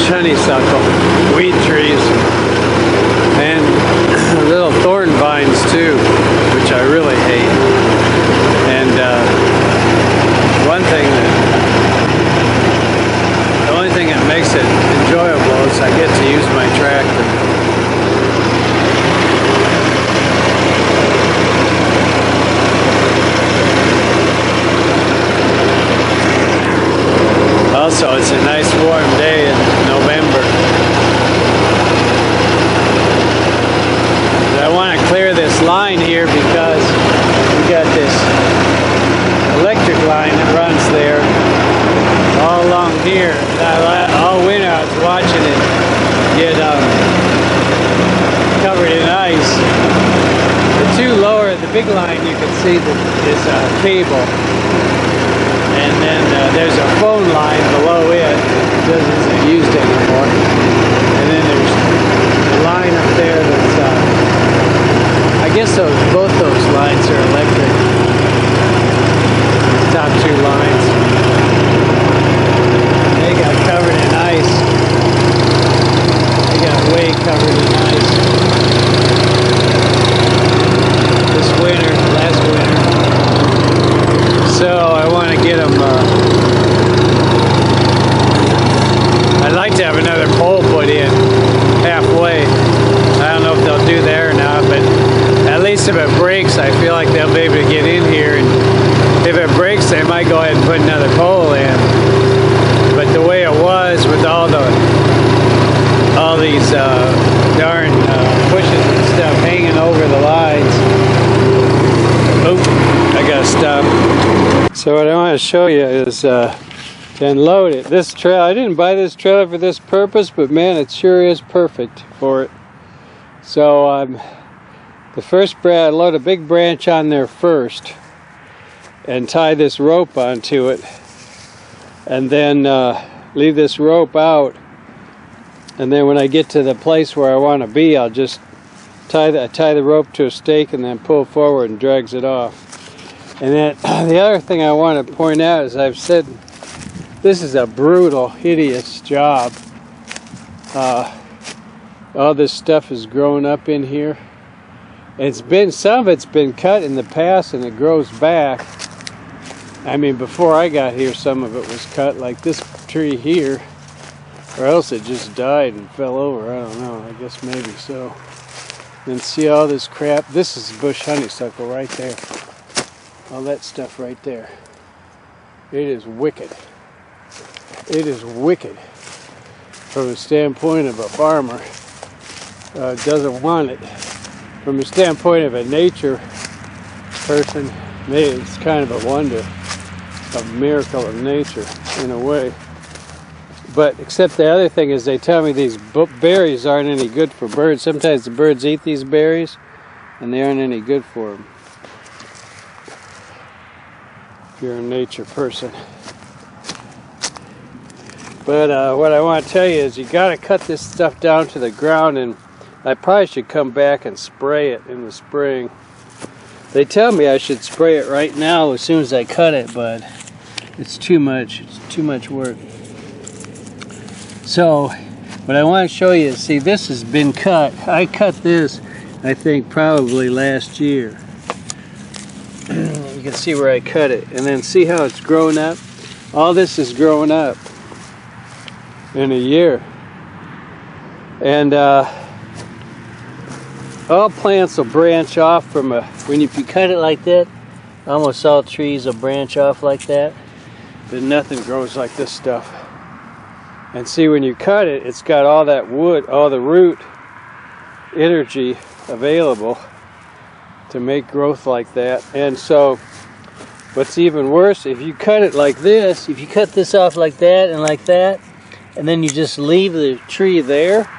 bush honeysuckle, weed trees, and little thorn vines too, which I really hate. And the only thing that makes it enjoyable is I get to use my tractor. Also, it's a nice warm day in November. I want to clear this line here because we got this electric line that runs there all along here. All winter I was watching it get covered in ice. The two lower, the big line, you can see that is a cable. And then there's a phone line below it that isn't used anymore. And then there's the line up there that's, I guess both those lines are electric. The top two lines. They got covered in ice. They got way covered in ice. This winter, last winter. So I want to get them, I'd like to have another pole put in halfway. I don't know if they'll do there or not, but at least if it breaks, I feel like they'll be able to get in here. And if it breaks, they might go ahead and put another pole in. But the way it was with all these darn bushes and stuff hanging over the lines. Oh, I gotta stop. So what I want to show you is to unload it. This trailer, I didn't buy this trailer for this purpose, but man, it sure is perfect for it. So the first I load a big branch on there first and tie this rope onto it, and then leave this rope out, and then when I get to the place where I want to be, I'll just tie the rope to a stake and then pull forward and drags it off. And then the other thing I want to point out is I've said this is a brutal, hideous job. All this stuff is growing up in here. Some of it's been cut in the past and it grows back. I mean, before I got here, some of it was cut, like this tree here, or else it just died and fell over. I don't know. I guess maybe so. And see all this crap. This is bush honeysuckle right there. All that stuff right there. It is wicked. It is wicked from the standpoint of a farmer. Doesn't want it. From the standpoint of a nature person, maybe it's kind of a wonder, a miracle of nature in a way. But except the other thing is they tell me these berries aren't any good for birds. Sometimes the birds eat these berries and they aren't any good for them. If you're a nature person. But what I want to tell you is you got to cut this stuff down to the ground, and I probably should come back and spray it in the spring. They tell me I should spray it right now as soon as I cut it, but it's too much. It's too much work. So what I want to show you is, see, this has been cut. I cut this, I think, probably last year. You can see where I cut it, and then see how it's grown up. All this is growing up in a year, and all plants will branch off from when you cut it like that. Almost all trees will branch off like that, but nothing grows like this stuff. And see, when you cut it, it's got all that wood, all the root energy available to make growth like that. And so what's even worse, if you cut it like this, if you cut this off like that, and then you just leave the tree there,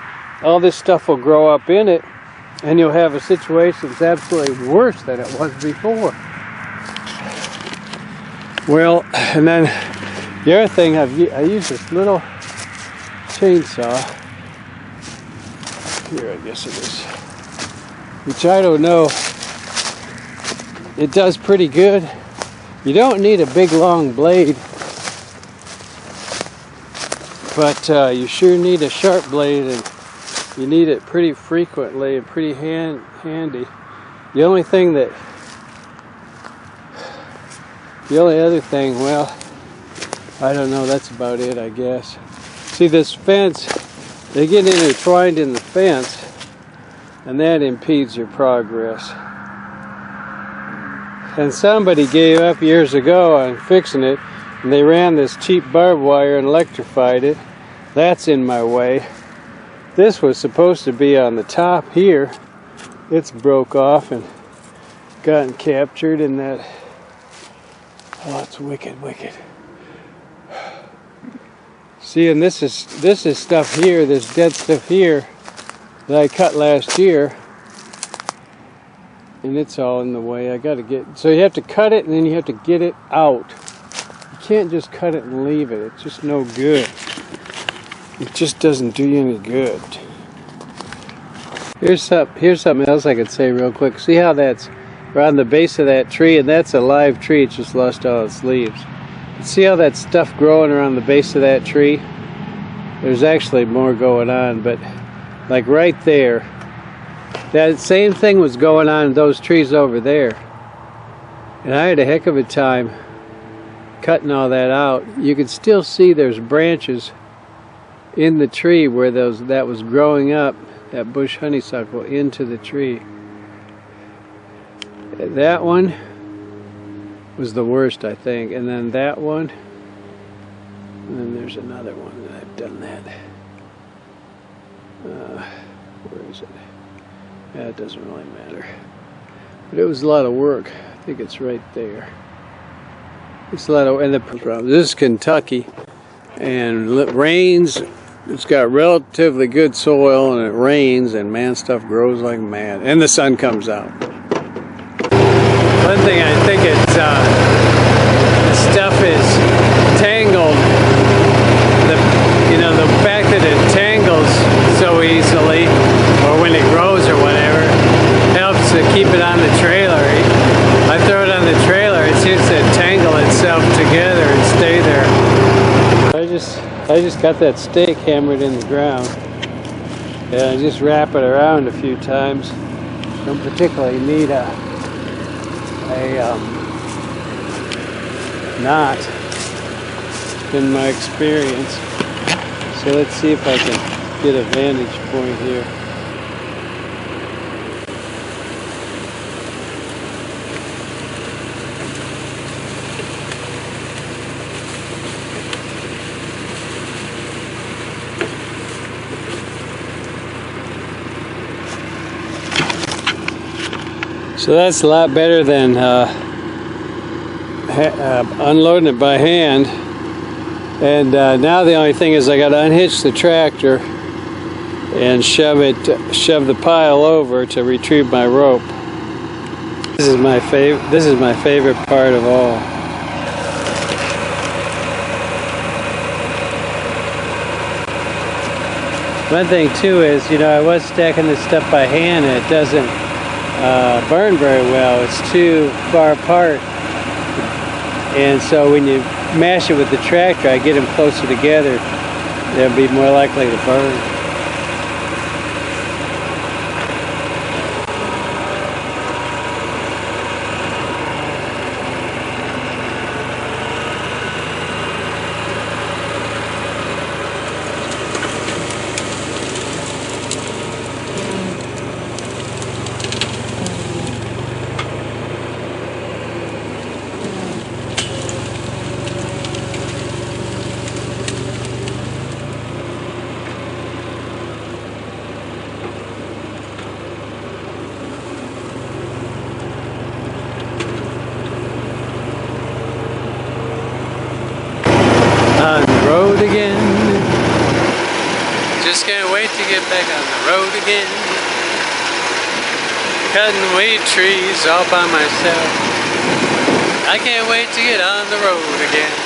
all this stuff will grow up in it, and you'll have a situation that's absolutely worse than it was before. Well, and then the other thing, I use this little chainsaw here, I guess it is, which I don't know, it does pretty good. You don't need a big long blade. But you sure need a sharp blade, and you need it pretty frequently and pretty handy. The only other thing, well, I don't know, that's about it, I guess. See, this fence, they get intertwined in the fence, and that impedes your progress. And somebody gave up years ago on fixing it, and they ran this cheap barbed wire and electrified it. That's in my way. This was supposed to be on the top here. It's broke off and gotten captured in that. Oh, it's wicked, wicked. See, and this is stuff here, this dead stuff here that I cut last year, and it's all in the way. I got to get, so you have to cut it and then you have to get it out. You can't just cut it and leave it. It's just no good. It just doesn't do you any good. Here's something else I could say real quick. See how that's around the base of that tree, and that's a live tree. It's just lost all its leaves. See how that stuff growing around the base of that tree? There's actually more going on, but like right there, that same thing was going on in those trees over there. And I had a heck of a time cutting all that out. You can still see there's branches in the tree where that was growing up, that bush honeysuckle, into the tree. That one was the worst, I think, and then that one, and then there's another one that I've done that. Where is it? Yeah, it doesn't really matter, but it was a lot of work. I think it's right there. It's a lot of, and this is Kentucky, and it rains. It's got relatively good soil, and it rains, and man, stuff grows like mad, and the sun comes out. One thing I think it's the stuff is tangled. The fact that it tangles so easily, or when it grows or whatever, helps to keep it on the trailer. I throw it on the trailer, it seems to tangle itself together and stay there. I just got that stake hammered in the ground, and I just wrap it around a few times. Don't particularly need a knot in my experience. So let's see if I can get a vantage point here. So that's a lot better than unloading it by hand. And now the only thing is I got to unhitch the tractor and shove the pile over to retrieve my rope. This is my favorite part of all. One thing too is, I was stacking this stuff by hand, and it doesn't burn very well. It's too far apart, and so when you mash it with the tractor, I get them closer together, they'll be more likely to burn. Road again. Just can't wait to get back on the road again. Cutting weed trees all by myself. I can't wait to get on the road again.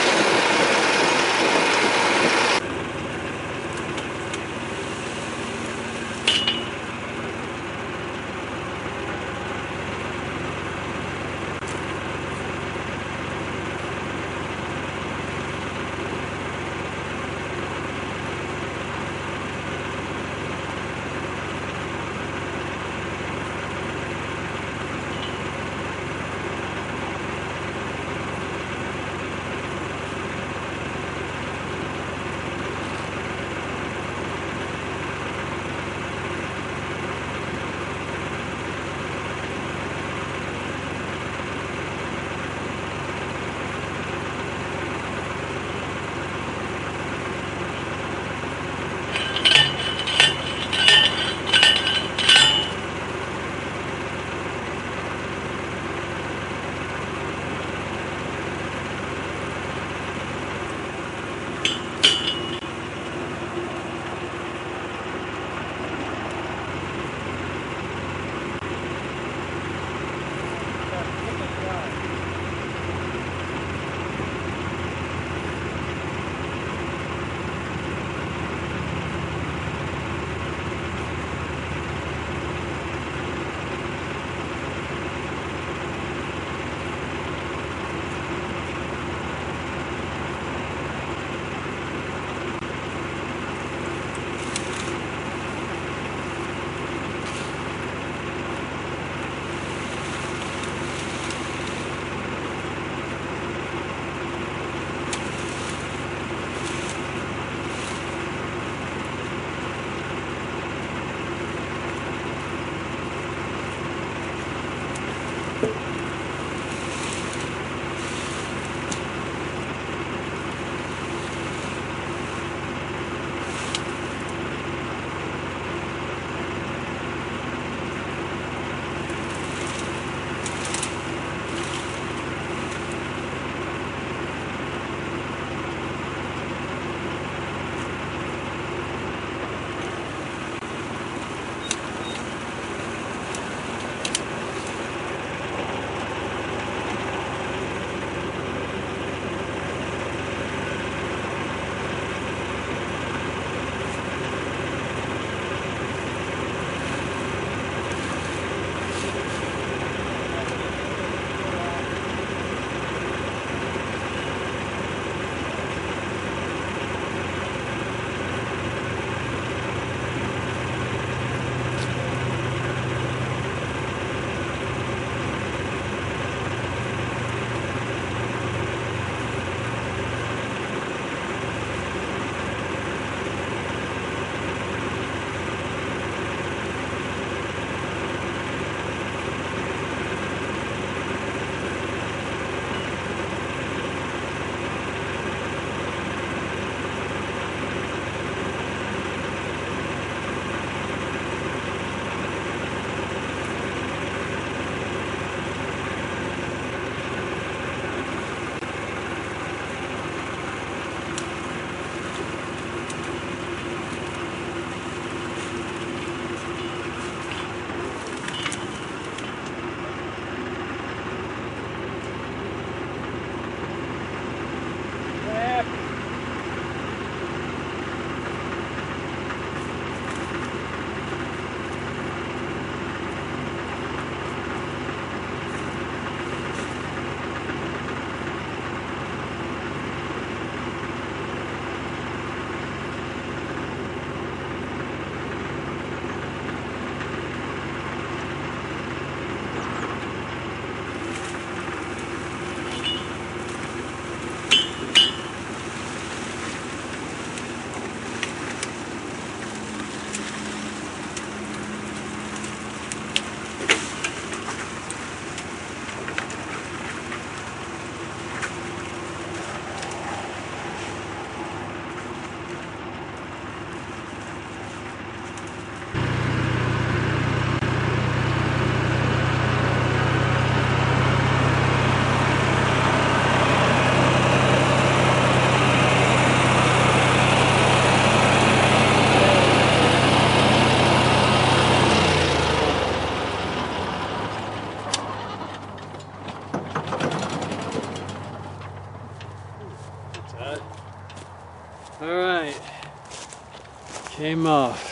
Came off.